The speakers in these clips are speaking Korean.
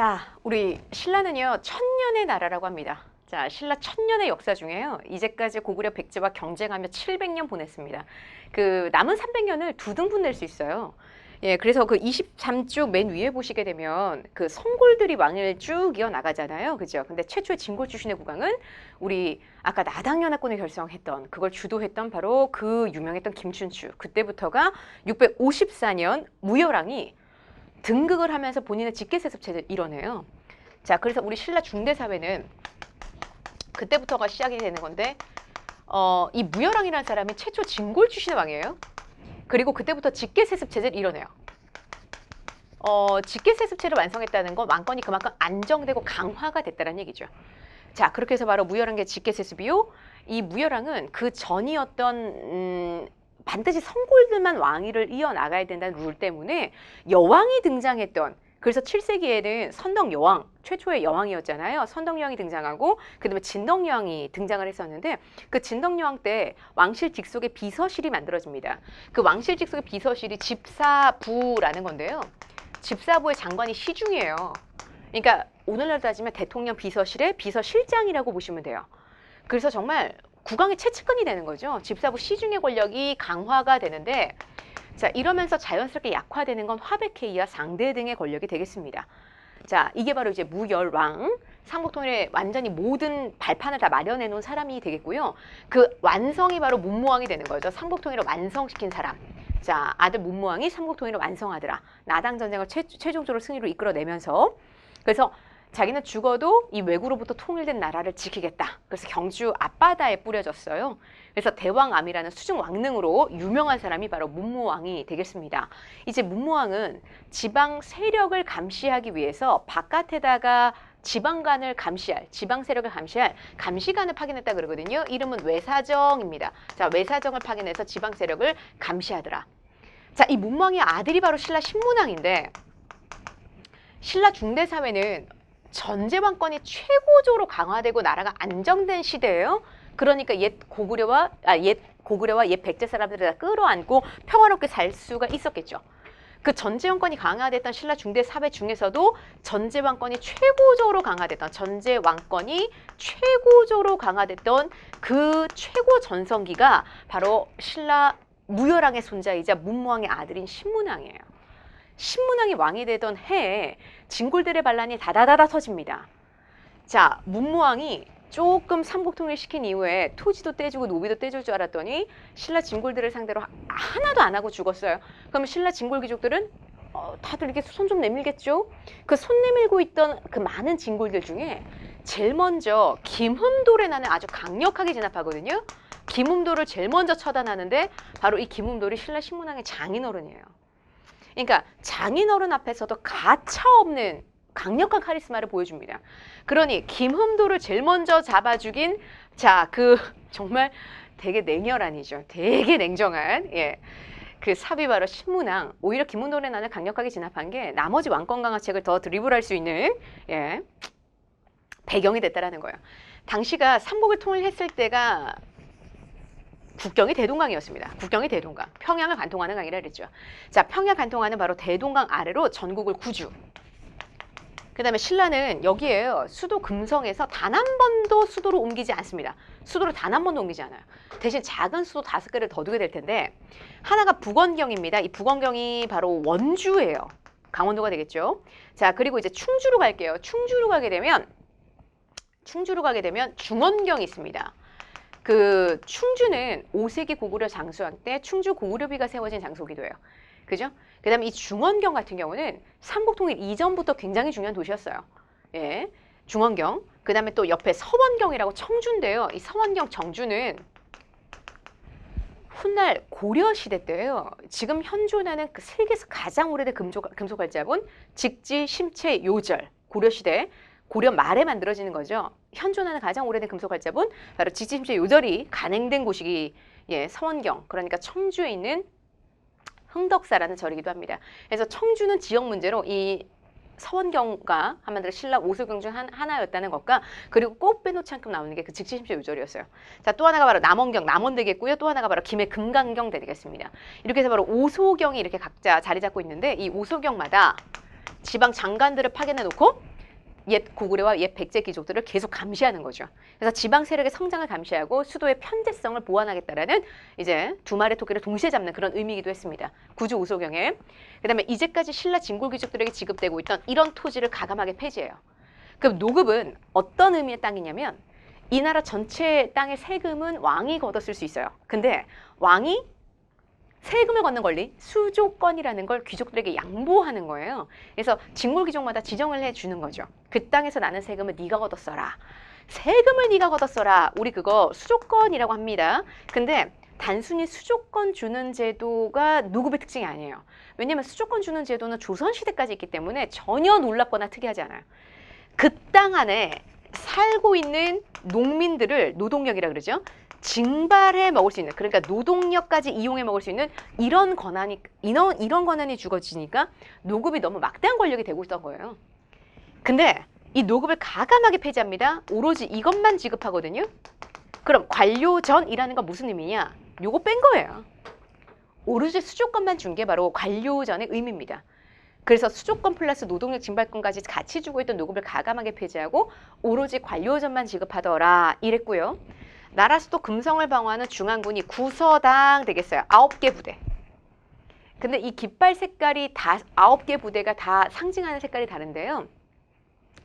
자, 우리 신라는요, 천년의 나라라고 합니다. 자, 신라 천년의 역사 중에요, 이제까지 고구려 백제와 경쟁하며 700년 보냈습니다. 그 남은 300년을 두 등분 낼 수 있어요. 예, 그래서 그 23쪽 맨 위에 보시게 되면 그 성골들이 왕을 쭉 이어나가잖아요. 그죠? 근데 최초의 진골 출신의 국왕은 우리 아까 나당연합군을 결성했던, 그걸 주도했던 바로 그 유명했던 김춘추. 그때부터가 654년 무열왕이 등극을 하면서 본인의 직계세습체를 이뤄내요. 자, 그래서 우리 신라 중대사회는 그때부터가 시작이 되는 건데, 이 무열왕이라는 사람이 최초 진골 출신의 왕이에요. 그리고 그때부터 직계세습체제를 이뤄내요. 직계세습체를 완성했다는 건 왕권이 그만큼 안정되고 강화가 됐다는 얘기죠. 자, 그렇게 해서 바로 무열왕의 직계세습이요. 이 무열왕은 그 전이었던 반드시 성골들만 왕위를 이어나가야 된다는 룰 때문에 여왕이 등장했던, 그래서 7세기에는 선덕여왕, 최초의 여왕이었잖아요. 선덕여왕이 등장하고 그다음에 진덕여왕이 등장을 했었는데, 그 진덕여왕 때 왕실 직속의 비서실이 만들어집니다. 그 왕실 직속의 비서실이 집사부라는 건데요. 집사부의 장관이 시중이에요. 그러니까 오늘날 따지면 대통령 비서실의 비서실장이라고 보시면 돼요. 그래서 정말 국왕의 최측근이 되는 거죠. 집사부 시중의 권력이 강화가 되는데, 자, 이러면서 자연스럽게 약화되는 건 화백회의와 상대 등의 권력이 되겠습니다. 자, 이게 바로 이제 무열왕, 삼국통일의 완전히 모든 발판을 다 마련해 놓은 사람이 되겠고요. 그 완성이 바로 문무왕이 되는 거죠. 삼국통일을 완성시킨 사람. 자, 아들 문무왕이 삼국통일을 완성하더라. 나당전쟁을 최종적으로 승리로 이끌어내면서, 그래서 자기는 죽어도 이 왜구로부터 통일된 나라를 지키겠다. 그래서 경주 앞바다에 뿌려졌어요. 그래서 대왕암이라는 수중 왕릉으로 유명한 사람이 바로 문무왕이 되겠습니다. 이제 문무왕은 지방 세력을 감시하기 위해서 바깥에다가 지방간을 감시할, 지방 세력을 감시할 감시관을 파견했다 그러거든요. 이름은 외사정입니다. 자, 외사정을 파견해서 지방 세력을 감시하더라. 자, 이 문무왕의 아들이 바로 신라 신문왕인데, 신라 중대사회는 전제 왕권이 최고조로 강화되고 나라가 안정된 시대예요. 그러니까 옛 고구려와 옛 백제 사람들을 다 끌어안고 평화롭게 살 수가 있었겠죠. 그 전제 왕권이 강화됐던 신라 중대사회 중에서도 전제 왕권이 최고조로 강화됐던 그 최고 전성기가 바로 신라 무열왕의 손자이자 문무왕의 아들인 신문왕이에요. 신문왕이 왕이 되던 해에 진골들의 반란이 다다다다 터집니다. 자, 문무왕이 조금 삼국통일 시킨 이후에 토지도 떼주고 노비도 떼줄 줄 알았더니 신라 진골들을 상대로 하나도 안 하고 죽었어요. 그럼 신라 진골 귀족들은 다들 이렇게 손 좀 내밀겠죠? 그 손 내밀고 있던 그 많은 진골들 중에 제일 먼저 김흠돌에 나는 아주 강력하게 진압하거든요. 김흠돌을 제일 먼저 처단하는데 바로 이 김흠돌이 신라 신문왕의 장인어른이에요. 그러니까 장인어른 앞에서도 가차없는 강력한 카리스마를 보여줍니다. 그러니 김흠돌을 제일 먼저 잡아 죽인, 자, 그 정말 되게 냉혈한이죠. 되게 냉정한, 예, 그 삽이 바로 신문왕. 오히려 김흠돌의 난을 강력하게 진압한 게 나머지 왕권 강화책을 더 드리블할 수 있는, 예, 배경이 됐다라는 거예요. 당시가 삼국을 통일했을 때가 국경이 대동강이었습니다. 국경이 대동강. 평양을 관통하는 강이라 그랬죠. 자, 평양 관통하는 바로 대동강 아래로 전국을 구주. 그 다음에 신라는 여기에요. 수도 금성에서 단 한 번도 수도로 옮기지 않습니다. 수도를 단 한 번도 옮기지 않아요. 대신 작은 수도 5개를 더 두게 될 텐데, 하나가 북원경입니다. 이 북원경이 바로 원주예요. 강원도가 되겠죠. 자, 그리고 이제 충주로 갈게요. 충주로 가게 되면 중원경이 있습니다. 그 충주는 5세기 고구려 장수왕 때 충주 고구려비가 세워진 장소기도 해요. 그죠? 그 다음에 이 중원경 같은 경우는 삼국통일 이전부터 굉장히 중요한 도시였어요. 예, 중원경. 그 다음에 또 옆에 서원경이라고 청주인데요. 이 서원경 정주는 훗날 고려시대 때예요. 지금 현존하는 그 세계에서 가장 오래된 금속활자본 직지, 심체, 요절. 고려시대, 고려 말에 만들어지는 거죠. 현존하는 가장 오래된 금속활자본, 바로 직지, 심체, 요절이 간행된 곳이, 예, 서원경. 그러니까 청주에 있는 흥덕사라는 절이기도 합니다. 그래서 청주는 지역 문제로 이 서원경과 한마디로 신라 오소경 중 하나였다는 것과, 그리고 꼭 빼놓지 않고 나오는 게 그 직지심체 요절이었어요. 자, 또 하나가 바로 남원경, 남원 되겠고요. 또 하나가 바로 김해 금강경 되겠습니다. 이렇게 해서 바로 오소경이 이렇게 각자 자리 잡고 있는데, 이 오소경마다 지방 장관들을 파견해 놓고 옛 고구려와 옛 백제 귀족들을 계속 감시하는 거죠. 그래서 지방 세력의 성장을 감시하고 수도의 편대성을 보완하겠다라는 이제 두 마리 토끼를 동시에 잡는 그런 의미이기도 했습니다. 구주 우소경에. 그다음에 이제까지 신라 진골 귀족들에게 지급되고 있던 이런 토지를 가감하게 폐지해요. 그럼 노급은 어떤 의미의 땅이냐면 이 나라 전체 땅의 세금은 왕이 걷었을 수 있어요. 근데 왕이 세금을 걷는 권리, 수조권이라는 걸 귀족들에게 양보하는 거예요. 그래서 진골 귀족마다 지정을 해주는 거죠. 그 땅에서 나는 세금을 네가 걷었어라. 세금을 네가 걷었어라. 우리 그거 수조권이라고 합니다. 근데 단순히 수조권 주는 제도가 노급의 특징이 아니에요. 왜냐하면 수조권 주는 제도는 조선시대까지 있기 때문에 전혀 놀랍거나 특이하지 않아요. 그 땅 안에 살고 있는 농민들을 노동력이라 그러죠. 징발해 먹을 수 있는, 그러니까 노동력까지 이용해 먹을 수 있는 이런 권한이 주어지니까 노급이 너무 막대한 권력이 되고 있던 거예요. 근데 이 노급을 가감하게 폐지합니다. 오로지 이것만 지급하거든요. 그럼 관료전이라는 건 무슨 의미냐? 요거 뺀 거예요. 오로지 수조권만 준 게 바로 관료전의 의미입니다. 그래서 수조권 플러스 노동력 징발권까지 같이 주고 있던 노급을 가감하게 폐지하고 오로지 관료전만 지급하더라 이랬고요. 나라 수도 금성을 방어하는 중앙군이 구서당 되겠어요. 9개 부대. 근데 이 깃발 색깔이 다 9개 부대가 다 상징하는 색깔이 다른데요.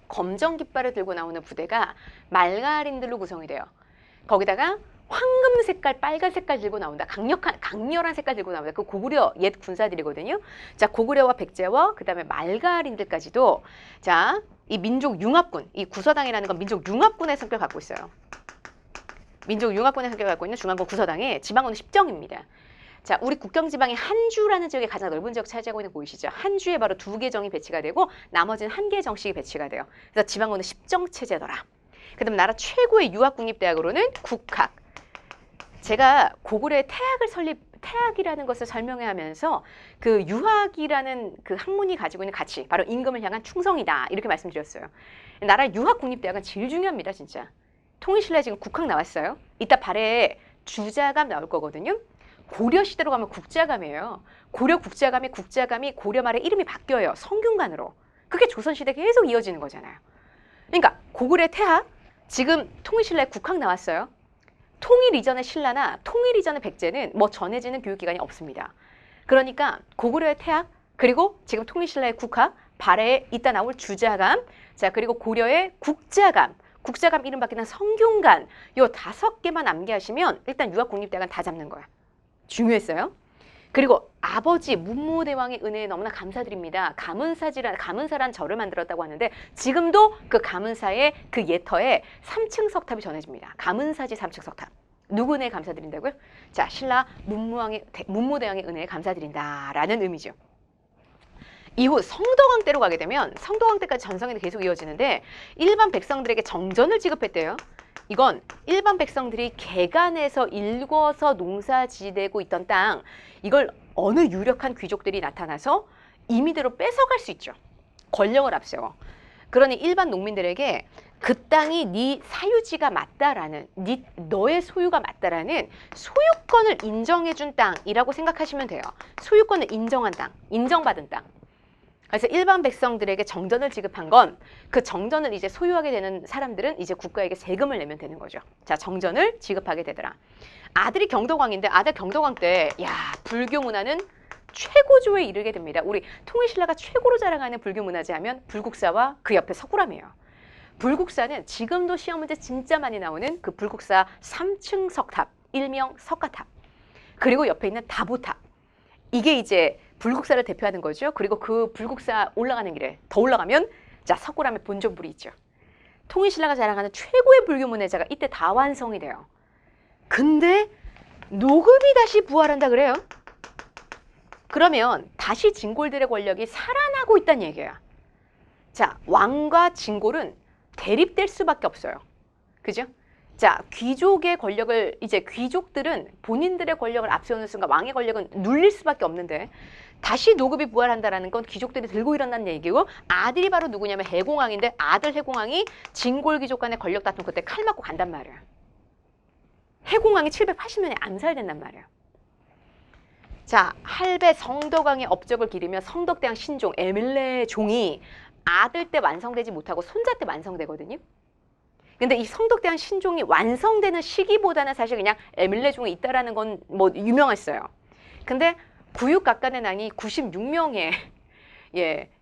검정 깃발을 들고 나오는 부대가 말가린들로 구성이 돼요. 거기다가 황금 색깔, 빨간 색깔 들고 나온다. 강렬한 색깔 들고 나온다. 그 고구려 옛 군사들이거든요. 자, 고구려와 백제와 그다음에 말가린들까지도 자, 이 민족 융합군, 이 구서당이라는 건 민족 융합군의 성격을 갖고 있어요. 민족 융합군의 성격을 갖고 있는 중앙군 구서당의 지방군은 10정입니다. 자, 우리 국경지방의 한주라는 지역이 가장 넓은 지역 차지하고 있는 거 보이시죠? 한주에 바로 2개 정이 배치가 되고 나머지는 1개 정씩이 배치가 돼요. 그래서 지방군은 10정 체제더라. 그 다음에 나라 최고의 유학국립대학으로는 국학. 제가 고구려의 태학이라는 것을 설명하면서 그 유학이라는 그 학문이 가지고 있는 가치, 바로 임금을 향한 충성이다. 이렇게 말씀드렸어요. 나라 유학국립대학은 제일 중요합니다, 진짜. 통일신라에 지금 국학 나왔어요. 이따 발에 주자감 나올 거거든요. 고려 시대로 가면 국자감이에요. 고려 국자감이 고려 말에 이름이 바뀌어요. 성균관으로. 그게 조선시대 계속 이어지는 거잖아요. 그러니까 고구려의 태학, 지금 통일신라에 국학 나왔어요. 통일 이전의 신라나 통일 이전의 백제는 뭐 전해지는 교육기관이 없습니다. 그러니까 고구려의 태학, 그리고 지금 통일신라의 국학, 발에 이따 나올 주자감, 자 그리고 고려의 국자감, 국자감 이름 바뀌는 성균관, 요 5개만 암기하시면 일단 유학국립대학은 다 잡는 거야. 중요했어요. 그리고 아버지 문무대왕의 은혜에 너무나 감사드립니다. 가문사란 절을 만들었다고 하는데 지금도 그 가문사의 그 예터에 3층 석탑이 전해집니다. 가문사지 3층 석탑. 누구 은혜에 감사드린다고요? 자, 신라 문무대왕의 은혜에 감사드린다라는 의미죠. 이후 성덕왕 때로 가게 되면 성덕왕 때까지 전성기는 계속 이어지는데 일반 백성들에게 정전을 지급했대요. 이건 일반 백성들이 개간해서 일궈서 농사지대고 있던 땅, 이걸 어느 유력한 귀족들이 나타나서 임의대로 뺏어갈 수 있죠. 권력을 앞세워. 그러니 일반 농민들에게 그 땅이 네 사유지가 맞다라는, 너의 소유가 맞다라는 소유권을 인정해준 땅이라고 생각하시면 돼요. 소유권을 인정한 땅, 인정받은 땅. 그래서 일반 백성들에게 정전을 지급한 건 그 정전을 이제 소유하게 되는 사람들은 이제 국가에게 세금을 내면 되는 거죠. 자, 정전을 지급하게 되더라. 아들이 경덕왕인데 아들 경덕왕 때 야, 불교 문화는 최고조에 이르게 됩니다. 우리 통일신라가 최고로 자랑하는 불교 문화재 하면 불국사와 그 옆에 석굴암이에요. 불국사는 지금도 시험 문제 진짜 많이 나오는 그 불국사 3층 석탑, 일명 석가탑. 그리고 옆에 있는 다보탑. 이게 이제 불국사를 대표하는 거죠. 그리고 그 불국사 올라가는 길에 더 올라가면 자, 석굴암의 본전불이 있죠. 통일신라가 자랑하는 최고의 불교 문화재가 이때 다 완성이 돼요. 근데 노급이 다시 부활한다 그래요. 그러면 다시 진골들의 권력이 살아나고 있다는 얘기예요. 자, 왕과 진골은 대립될 수밖에 없어요. 그죠? 자, 귀족의 권력을, 이제 귀족들은 본인들의 권력을 앞세우는 순간 왕의 권력은 눌릴 수밖에 없는데 다시 노급이 부활한다는 건 귀족들이 들고 일어난 얘기고, 아들이 바로 누구냐면 해공왕인데 아들 해공왕이 진골 귀족 간의 권력 다툼 그때 칼 맞고 간단 말이에요. 해공왕이 780년에 암살된단 말이에요. 자, 할배 성덕왕의 업적을 기리며 성덕대왕 신종 에밀레 종이 아들 때 완성되지 못하고 손자 때 완성되거든요. 근데 이 성덕대왕 신종이 완성되는 시기보다는 사실 그냥 에밀레종에 있다라는 건 뭐 유명했어요. 근데 구육각간의 난이 96명의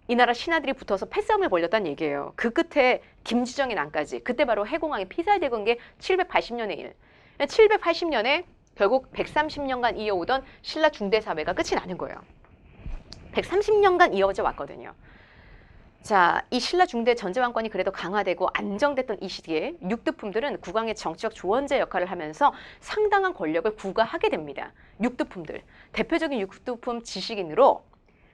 이 나라 신하들이 붙어서 패싸움을 벌였다는 얘기예요. 그 끝에 김지정의 난까지. 그때 바로 해공왕이 피살되고 게 780년의 일. 780년에 결국 130년간 이어오던 신라 중대사회가 끝이 나는 거예요. 130년간 이어져 왔거든요. 자, 이 신라 중대 전제왕권이 그래도 강화되고 안정됐던 이 시기에 육두품들은 국왕의 정치적 조언자 역할을 하면서 상당한 권력을 구가하게 됩니다. 육두품들. 대표적인 육두품 지식인으로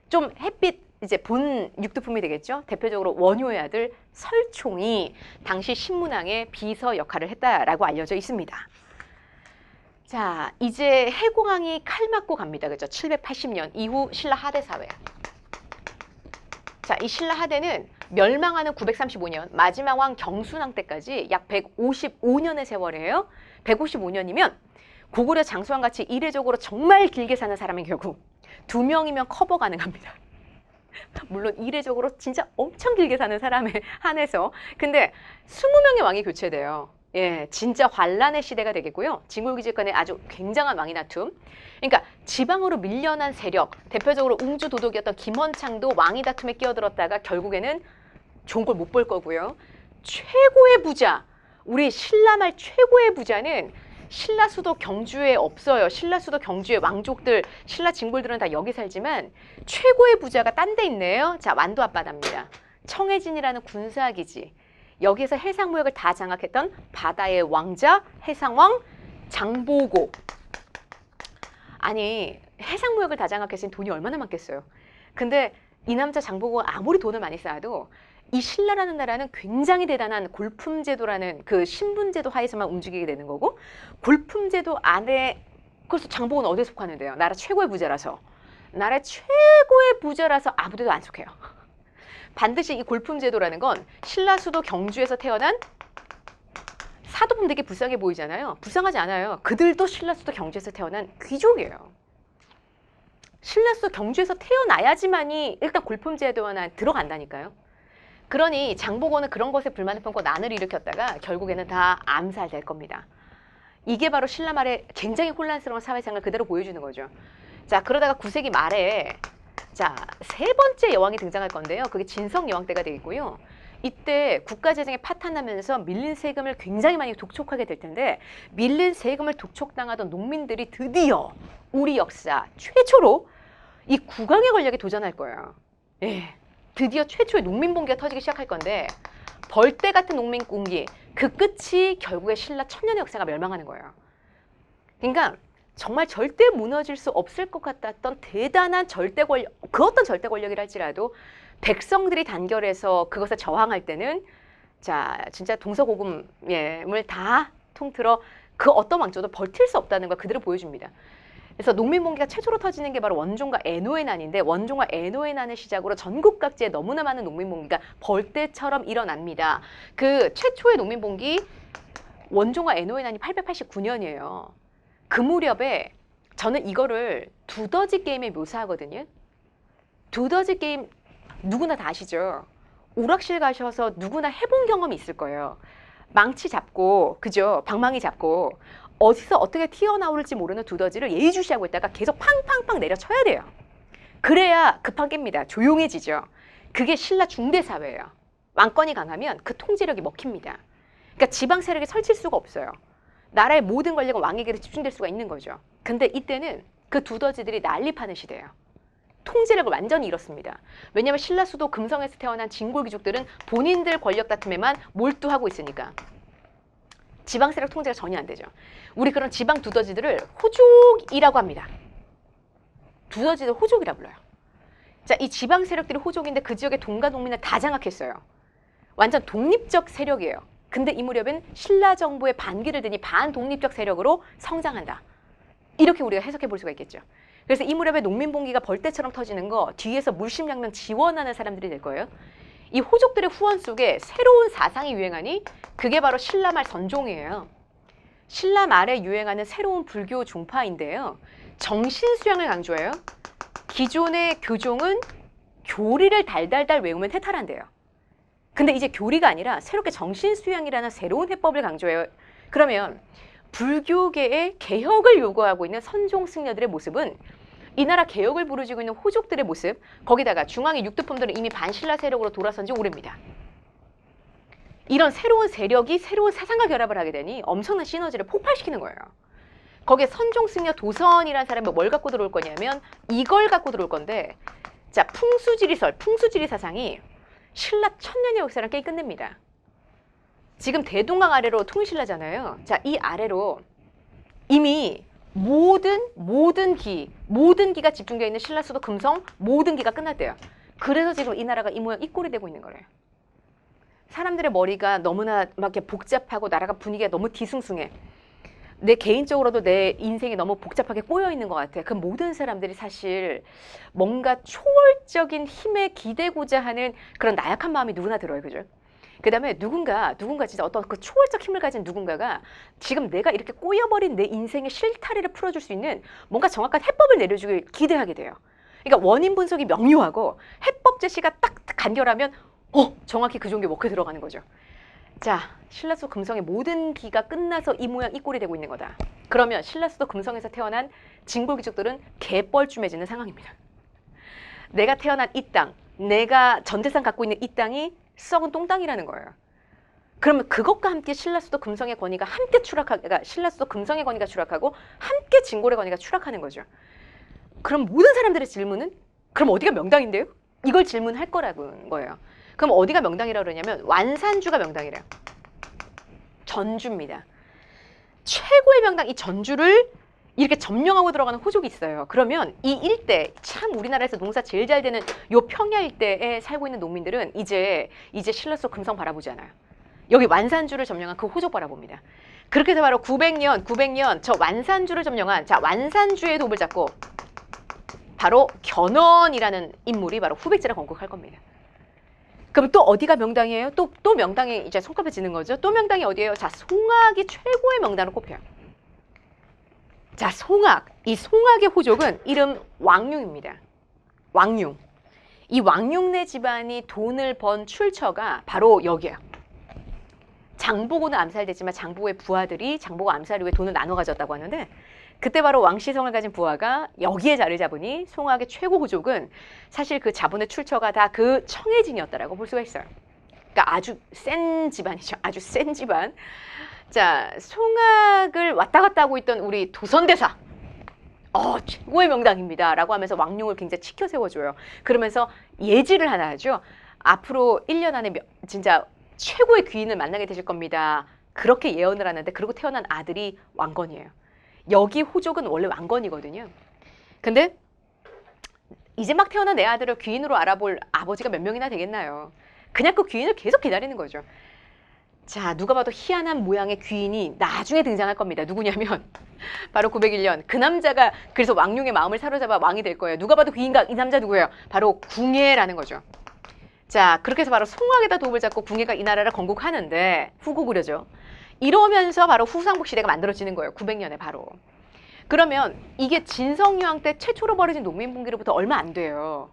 좀 햇빛 이제 본 육두품이 되겠죠. 대표적으로 원효의 아들 설총이 당시 신문왕의 비서 역할을 했다라고 알려져 있습니다. 자, 이제 해공왕이 칼 맞고 갑니다. 그죠? 780년 이후 신라 하대 사회. 자, 이 신라 하대는 멸망하는 935년 마지막 왕 경순왕 때까지 약 155년의 세월이에요. 155년이면 고구려 장수왕 같이 이례적으로 정말 길게 사는 사람의 경우 2명이면 커버 가능합니다. 물론 이례적으로 진짜 엄청 길게 사는 사람에 한해서. 근데 20명의 왕이 교체돼요. 예, 진짜 환란의 시대가 되겠고요. 진골기질간에 아주 굉장한 왕이 다툼. 그러니까 지방으로 밀려난 세력, 대표적으로 웅주 도독이었던 김원창도 왕이 다툼에 끼어들었다가 결국에는 좋은 걸 못 볼 거고요. 최고의 부자, 우리 신라말 최고의 부자는 신라 수도 경주에 없어요. 신라 수도 경주의 왕족들, 신라 진골들은 다 여기 살지만 최고의 부자가 딴 데 있네요. 자, 완도 앞바다입니다. 청해진이라는 군사기지. 여기에서 해상무역을 다 장악했던 바다의 왕자, 해상왕 장보고. 아니, 해상무역을 다 장악했으니 돈이 얼마나 많겠어요. 근데 이 남자 장보고가 아무리 돈을 많이 쌓아도 이 신라라는 나라는 굉장히 대단한 골품제도라는 그 신분제도 하에서만 움직이게 되는 거고, 골품제도 안에, 그래서 장보고는 어디에 속하는데요? 나라 최고의 부자라서. 나라 최고의 부자라서 아무데도 안 속해요. 반드시 이 골품제도라는 건 신라 수도 경주에서 태어난 사도분 되게 불쌍해 보이잖아요. 불쌍하지 않아요. 그들도 신라 수도 경주에서 태어난 귀족이에요. 신라 수도 경주에서 태어나야지만이 일단 골품제도 하나 들어간다니까요. 그러니 장보고는 그런 것에 불만을 품고 난을 일으켰다가 결국에는 다 암살될 겁니다. 이게 바로 신라 말의 굉장히 혼란스러운 사회상을 그대로 보여주는 거죠. 자, 그러다가 9세기 말에 자, 세 번째 여왕이 등장할 건데요. 그게 진성 여왕 때가 되겠고요. 이때 국가 재정이 파탄나면서 밀린 세금을 굉장히 많이 독촉하게 될 텐데, 밀린 세금을 독촉당하던 농민들이 드디어 우리 역사 최초로 이 국왕의 권력에 도전할 거예요. 예, 드디어 최초의 농민봉기가 터지기 시작할 건데, 벌떼 같은 농민공기, 그 끝이 결국에 신라 천년의 역사가 멸망하는 거예요. 그러니까 정말 절대 무너질 수 없을 것 같았던 대단한 절대 권력, 그 어떤 절대 권력이라 할지라도 백성들이 단결해서 그것에 저항할 때는 자, 진짜 동서고금을 다 통틀어 그 어떤 왕조도 버틸 수 없다는 걸 그대로 보여줍니다. 그래서 농민봉기가 최초로 터지는 게 바로 원종과 애노의 난인데, 원종과 애노의 난을 시작으로 전국 각지에 너무나 많은 농민봉기가 벌떼처럼 일어납니다. 그 최초의 농민봉기 원종과 애노의 난이 889년이에요. 그 무렵에 저는 이거를 두더지 게임에 묘사하거든요. 두더지 게임 누구나 다 아시죠? 오락실 가셔서 누구나 해본 경험이 있을 거예요. 망치 잡고, 그죠? 방망이 잡고 어디서 어떻게 튀어나올지 모르는 두더지를 예의주시하고 있다가 계속 팡팡팡 내려쳐야 돼요. 그래야 급한 깹니다. 조용해지죠. 그게 신라 중대사회예요. 왕권이 강하면 그 통제력이 먹힙니다. 그러니까 지방 세력이 설칠 수가 없어요. 나라의 모든 권력은 왕에게 집중될 수가 있는 거죠. 근데 이때는 그 두더지들이 난립하는 시대예요. 통제력을 완전히 잃었습니다. 왜냐하면 신라 수도 금성에서 태어난 진골귀족들은 본인들 권력 다툼에만 몰두하고 있으니까 지방 세력 통제가 전혀 안 되죠. 우리 그런 지방 두더지들을 호족이라고 합니다. 두더지들 호족이라 불러요. 자, 이 지방 세력들이 호족인데 그 지역의 동가 농민을 다 장악했어요. 완전 독립적 세력이에요. 근데 이 무렵엔 신라 정부의 반기를 드니 반독립적 세력으로 성장한다. 이렇게 우리가 해석해 볼 수가 있겠죠. 그래서 이 무렵에 농민봉기가 벌떼처럼 터지는 거 뒤에서 물심양면 지원하는 사람들이 될 거예요. 이 호족들의 후원 속에 새로운 사상이 유행하니 그게 바로 신라말 선종이에요. 신라말에 유행하는 새로운 불교 종파인데요. 정신수양을 강조해요. 기존의 교종은 교리를 달달달 외우면 해탈한대요. 근데 이제 교리가 아니라 새롭게 정신수양이라는 새로운 해법을 강조해요. 그러면 불교계의 개혁을 요구하고 있는 선종승려들의 모습은 이 나라 개혁을 부르짖고 있는 호족들의 모습, 거기다가 중앙의 육두품들은 이미 반신라 세력으로 돌아선 지 오래입니다. 이런 새로운 세력이 새로운 사상과 결합을 하게 되니 엄청난 시너지를 폭발시키는 거예요. 거기에 선종승려 도선이라는 사람이 뭘 갖고 들어올 거냐면 이걸 갖고 들어올 건데, 자, 풍수지리설, 풍수지리 사상이 신라 천년의 역사를 게임 끝냅니다. 지금 대동강 아래로 통일신라잖아요. 자, 이 아래로 이미 모든 기가 집중되어 있는 신라 수도 금성 모든 기가 끝났대요. 그래서 지금 이 나라가 이 모양 이 꼴이 되고 있는 거래요. 사람들의 머리가 너무나 막 이렇게 복잡하고 나라가 분위기가 너무 뒤숭숭해. 내 개인적으로도 내 인생이 너무 복잡하게 꼬여 있는 것 같아. 그 모든 사람들이 사실 뭔가 초월적인 힘에 기대고자 하는 그런 나약한 마음이 누구나 들어요, 그죠? 그 다음에 누군가 진짜 어떤 그 초월적 힘을 가진 누군가가 지금 내가 이렇게 꼬여버린 내 인생의 실타래를 풀어줄 수 있는 뭔가 정확한 해법을 내려주길 기대하게 돼요. 그러니까 원인 분석이 명료하고 해법 제시가 딱 간결하면 정확히 그 종교에 먹혀 들어가는 거죠. 자, 신라수도 금성의 모든 기가 끝나서 이 모양 이 꼴이 되고 있는 거다. 그러면 신라수도 금성에서 태어난 진골귀족들은 개뻘쭘해지는 상황입니다. 내가 태어난 이 땅, 내가 전재산 갖고 있는 이 땅이 썩은 똥땅이라는 거예요. 그러면 그것과 함께 신라수도 금성의 권위가 함께 그러니까 신라수도 금성의 권위가 추락하고 함께 진골의 권위가 추락하는 거죠. 그럼 모든 사람들의 질문은 그럼 어디가 명당인데요? 이걸 질문할 거라는 거예요. 그럼 어디가 명당이라고 그러냐면 완산주가 명당이래요. 전주입니다. 최고의 명당 이 전주를 이렇게 점령하고 들어가는 호족이 있어요. 그러면 이 일대, 참 우리나라에서 농사 제일 잘 되는 요 평야 일대에 살고 있는 농민들은 이제 신라수도 금성 바라보지 않아요. 여기 완산주를 점령한 그 호족 바라봅니다. 그렇게 해서 바로 900년 저 완산주를 점령한, 자, 완산주의 도읍을 잡고 바로 견훤이라는 인물이 바로 후백제를 건국할 겁니다. 그럼 또 어디가 명당이에요? 또 명당이 이제 손꼽혀 지는 거죠. 또 명당이 어디예요? 자, 송악이 최고의 명당으로 꼽혀요. 자, 송악. 이 송악의 호족은 이름 왕융입니다. 왕융. 이 왕융네 집안이 돈을 번 출처가 바로 여기예요. 장보고는 암살됐지만 장보고의 부하들이 장보고 암살 후에 돈을 나눠 가졌다고 하는데, 그때 바로 왕시성을 가진 부하가 여기에 자리 잡으니 송악의 최고 호족은 사실 그 자본의 출처가 다 그 청해진이었다라고 볼 수가 있어요. 그러니까 아주 센 집안이죠. 아주 센 집안. 자, 송악을 왔다 갔다 하고 있던 우리 도선대사. 최고의 명당입니다. 라고 하면서 왕룡을 굉장히 치켜 세워줘요. 그러면서 예지를 하나 하죠. 앞으로 1년 안에 진짜 최고의 귀인을 만나게 되실 겁니다. 그렇게 예언을 하는데, 그리고 태어난 아들이 왕건이에요. 여기 호족은 원래 왕건이거든요. 근데 이제 막 태어난 내 아들을 귀인으로 알아볼 아버지가 몇 명이나 되겠나요? 그냥 그 귀인을 계속 기다리는 거죠. 자, 누가 봐도 희한한 모양의 귀인이 나중에 등장할 겁니다. 누구냐면 바로 901년 그 남자가 그래서 왕룡의 마음을 사로잡아 왕이 될 거예요. 누가 봐도 귀인가? 이 남자 누구예요? 바로 궁예라는 거죠. 자, 그렇게 해서 바로 송악에다 도읍을 잡고 궁예가 이 나라를 건국하는데 후고구려죠. 이러면서 바로 후상복 시대가 만들어지는 거예요. 900년에 바로. 그러면 이게 진성유황 때 최초로 벌어진 농민분기로부터 얼마 안 돼요.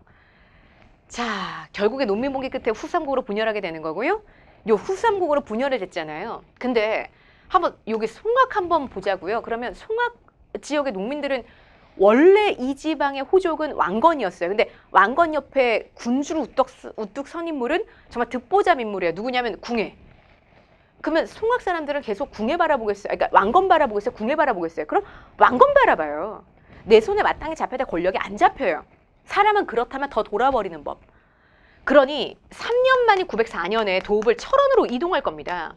자, 결국에 농민분기 끝에 후삼국으로 분열하게 되는 거고요. 요 후삼국으로 분열이 됐잖아요. 근데 한번 여기 송악 한번 보자고요. 그러면 송악 지역의 농민들은 원래 이 지방의 호족은 왕건이었어요. 근데 왕건 옆에 군주로 우뚝 선 인물은 정말 득보잡 인물이에요. 누구냐면 궁예. 그러면 송악 사람들은 계속 궁예 바라보겠어요. 그러니까 왕건 바라보겠어요? 궁예 바라보겠어요? 그럼 왕건 바라봐요. 내 손에 마땅히 잡혀야 될 권력이 안 잡혀요. 사람은 그렇다면 더 돌아버리는 법. 그러니 3년 만인 904년에 도읍을 철원으로 이동할 겁니다.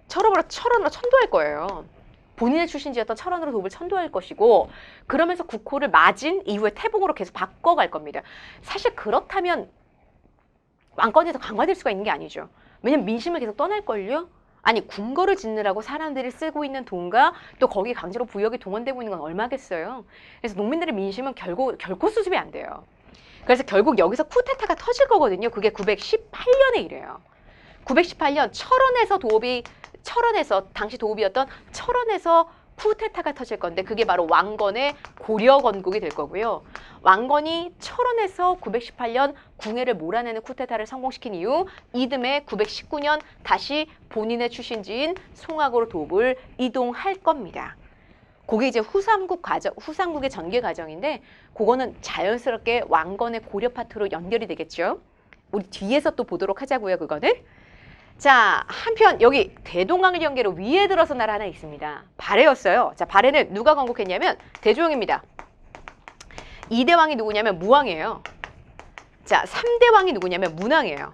철원으로 천도할 거예요. 본인의 출신지였던 철원으로 도읍을 천도할 것이고, 그러면서 국호를 마진 이후에 태봉으로 계속 바꿔갈 겁니다. 사실 그렇다면 왕권이 더 강화될 수가 있는 게 아니죠. 왜냐면 민심을 계속 떠날걸요? 아니, 궁궐을 짓느라고 사람들이 쓰고 있는 돈과 또 거기 강제로 부역이 동원되고 있는 건 얼마겠어요. 그래서 농민들의 민심은 결코 수습이 안 돼요. 그래서 결국 여기서 쿠데타가 터질 거거든요. 그게 918년에 이래요. 918년 철원에서 당시 도읍이었던 철원에서 쿠데타가 터질 건데, 그게 바로 왕건의 고려 건국이 될 거고요. 왕건이 철원에서 918년 궁예를 몰아내는 쿠데타를 성공시킨 이후 이듬해 919년 다시 본인의 출신지인 송악으로 도읍을 이동할 겁니다. 그게 이제 후삼국의 전개 과정인데 그거는 자연스럽게 왕건의 고려 파트로 연결이 되겠죠. 우리 뒤에서 또 보도록 하자고요, 그거는. 자, 한편 여기 대동강을 연계로 위에 들어선 나라 하나 있습니다. 발해였어요. 자, 발해는 누가 건국했냐면 대조영입니다. 2대 왕이 누구냐면 무왕이에요. 자, 3대 왕이 누구냐면 문왕이에요.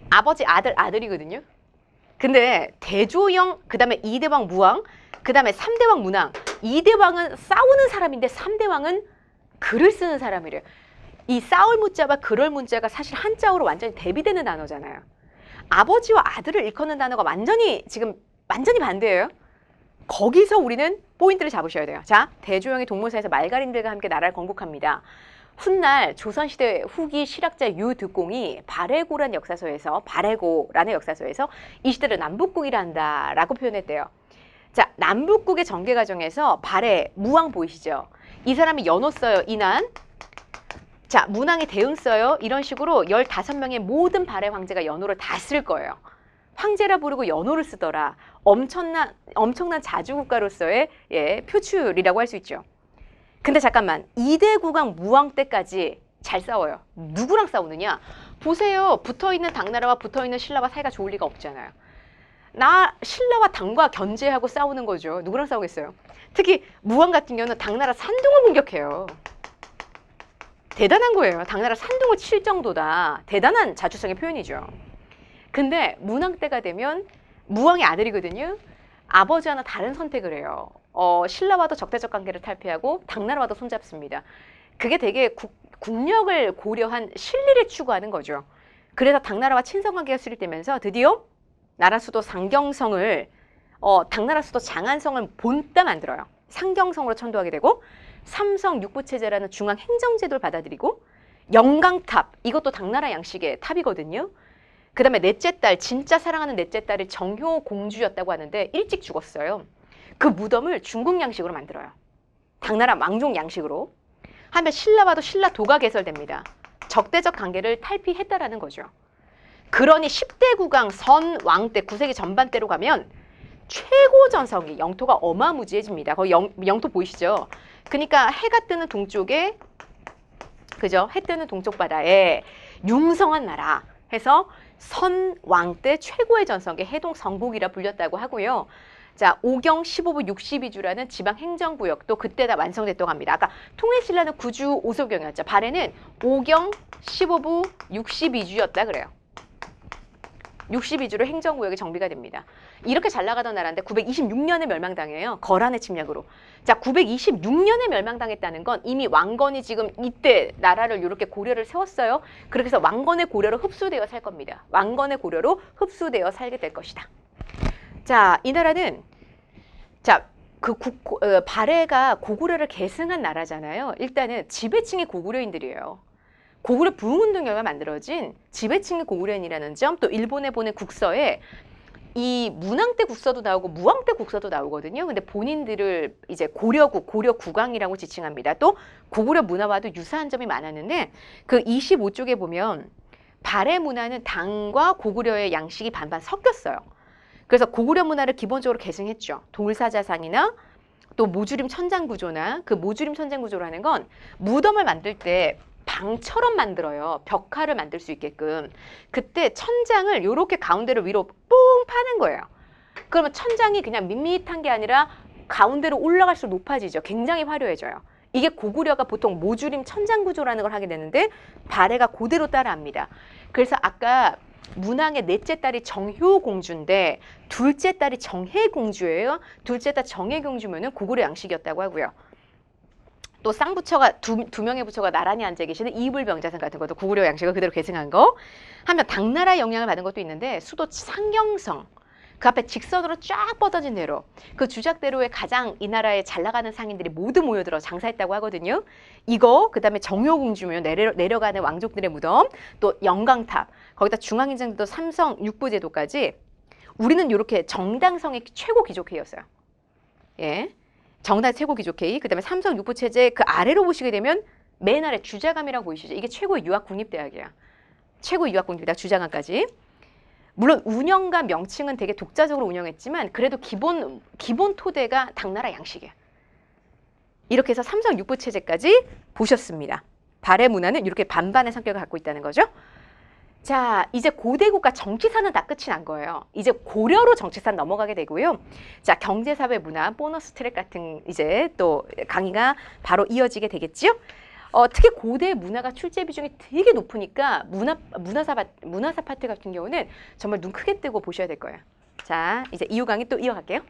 아버지, 아들, 아들이거든요. 근데 대조영, 그 다음에 2대 왕 무왕, 그 다음에 3대 왕 문왕. 2대 왕은 싸우는 사람인데 3대 왕은 글을 쓰는 사람이래요. 이 싸울 문자와 그럴 문자가 사실 한자어로 완전히 대비되는 단어잖아요. 아버지와 아들을 일컫는 단어가 완전히 반대예요. 거기서 우리는 포인트를 잡으셔야 돼요. 자, 대조영이 동문사에서 말가림들과 함께 나라를 건국합니다. 훗날 조선시대 후기 실학자 유득공이 발해고라는 역사서에서 이 시대를 남북국이라 한다라고 표현했대요. 자, 남북국의 전개 과정에서 발해, 무왕 보이시죠? 이 사람이 연호 써요, 인한. 자, 문왕이 대응 써요. 이런 식으로 15명의 모든 발해 황제가 연호를 다 쓸 거예요. 황제라 부르고 연호를 쓰더라. 엄청난 자주국가로서의 표출이라고 할 수 있죠. 근데 잠깐만, 2대 국왕 무왕 때까지 잘 싸워요. 누구랑 싸우느냐? 보세요. 붙어있는 당나라와 붙어있는 신라와 사이가 좋을 리가 없잖아요. 신라와 당과 견제하고 싸우는 거죠. 누구랑 싸우겠어요? 특히 무왕 같은 경우는 당나라 산둥을 공격해요. 대단한 거예요. 당나라 산둥을 칠 정도다. 대단한 자주성의 표현이죠. 근데 문왕 때가 되면 무왕의 아들이거든요. 아버지와는 다른 선택을 해요. 신라와도 적대적 관계를 탈피하고 당나라와도 손잡습니다. 그게 되게 국력을 고려한 실리를 추구하는 거죠. 그래서 당나라와 친선 관계가 수립되면서 드디어 나라 수도 상경성을 당나라 수도 장안성을 본따 만들어요. 상경성으로 천도하게 되고 삼성 육부체제라는 중앙 행정제도를 받아들이고 영강탑, 이것도 당나라 양식의 탑이거든요. 그 다음에 넷째 딸, 진짜 사랑하는 넷째 딸이 정효공주였다고 하는데 일찍 죽었어요. 그 무덤을 중국 양식으로 만들어요. 당나라 왕족 양식으로. 하면 신라와도 신라도가 개설됩니다. 적대적 관계를 탈피했다라는 거죠. 그러니 10대 국왕 선왕 때 9세기 전반 때로 가면 최고 전성기, 영토가 어마무지해집니다. 거기 영토 보이시죠? 그러니까 해가 뜨는 동쪽에, 그죠? 해 뜨는 동쪽 바다에 융성한 나라 해서 선왕 때 최고의 전성기 해동 성국이라 불렸다고 하고요. 자, 오경 15부 62주라는 지방 행정구역도 그때 다 완성됐다고 합니다. 아까 통일신라는 9주 5소경이었죠. 발해는 오경 15부 62주였다 그래요. 62주로 행정구역이 정비가 됩니다. 이렇게 잘 나가던 나라인데 926년에 멸망당해요. 거란의 침략으로. 자, 926년에 멸망당했다는 건 이미 왕건이 지금 이때 나라를 이렇게 고려를 세웠어요. 그렇게 해서 왕건의 고려로 흡수되어 살 겁니다. 왕건의 고려로 흡수되어 살게 될 것이다. 자, 이 나라는 발해가 고구려를 계승한 나라잖아요. 일단은 지배층이 고구려인들이에요. 고구려 부흥운동 결과 만들어진 지배층의 고구려인이라는 점, 또 일본에 보낸 국서에 이 문왕 때 국서도 나오고 무왕 때 국서도 나오거든요. 근데 본인들을 이제 고려국, 고려국왕이라고 지칭합니다. 또 고구려 문화와도 유사한 점이 많았는데 그 25쪽에 보면 발해 문화는 당과 고구려의 양식이 반반 섞였어요. 그래서 고구려 문화를 기본적으로 계승했죠. 돌사자상이나 또 모주림 천장구조나 그 모주림 천장구조라는 건 무덤을 만들 때 방처럼 만들어요. 벽화를 만들 수 있게끔. 그때 천장을 이렇게 가운데로 위로 뽕 파는 거예요. 그러면 천장이 그냥 밋밋한 게 아니라 가운데로 올라갈수록 높아지죠. 굉장히 화려해져요. 이게 고구려가 보통 모주림 천장구조라는 걸 하게 되는데 발해가 그대로 따라합니다. 그래서 아까 문왕의 넷째 딸이 정효공주인데 둘째 딸이 정혜공주예요. 둘째 딸 정혜공주면은 고구려 양식이었다고 하고요. 또 쌍부처가 두 명의 부처가 나란히 앉아 계시는 이불병자상 같은 것도 고구려 양식을 그대로 계승한 거. 하면 당나라의 영향을 받은 것도 있는데 수도 상경성, 그 앞에 직선으로 쫙 뻗어진 대로 그 주작대로에 가장 이 나라에 잘 나가는 상인들이 모두 모여들어 장사했다고 하거든요. 이거 그다음에 정효공주면 내려가는 왕족들의 무덤, 또 영광탑, 거기다 중앙행정제도 삼성 육부제도까지 우리는 이렇게 정당성의 최고 귀족회의였어요. 예. 정당 최고 귀족회의, 그 다음에 삼성 육부체제 그 아래로 보시게 되면 맨 아래 주자감이라고 보이시죠? 이게 최고의 유학 국립대학이야. 최고의 유학 국립대학 주자감까지. 물론 운영과 명칭은 되게 독자적으로 운영했지만 그래도 기본 토대가 당나라 양식이야. 이렇게 해서 삼성 육부 체제까지 보셨습니다. 발해 문화는 이렇게 반반의 성격을 갖고 있다는 거죠. 자, 이제 고대 국가 정치사는 다 끝이 난 거예요. 이제 고려로 정치사 넘어가게 되고요. 자, 경제사회 문화, 보너스 트랙 같은 이제 또 강의가 바로 이어지게 되겠지요. 특히 고대 문화가 출제 비중이 되게 높으니까 문화사 파트 같은 경우는 정말 눈 크게 뜨고 보셔야 될 거예요. 자, 이제 이후 강의 또 이어갈게요.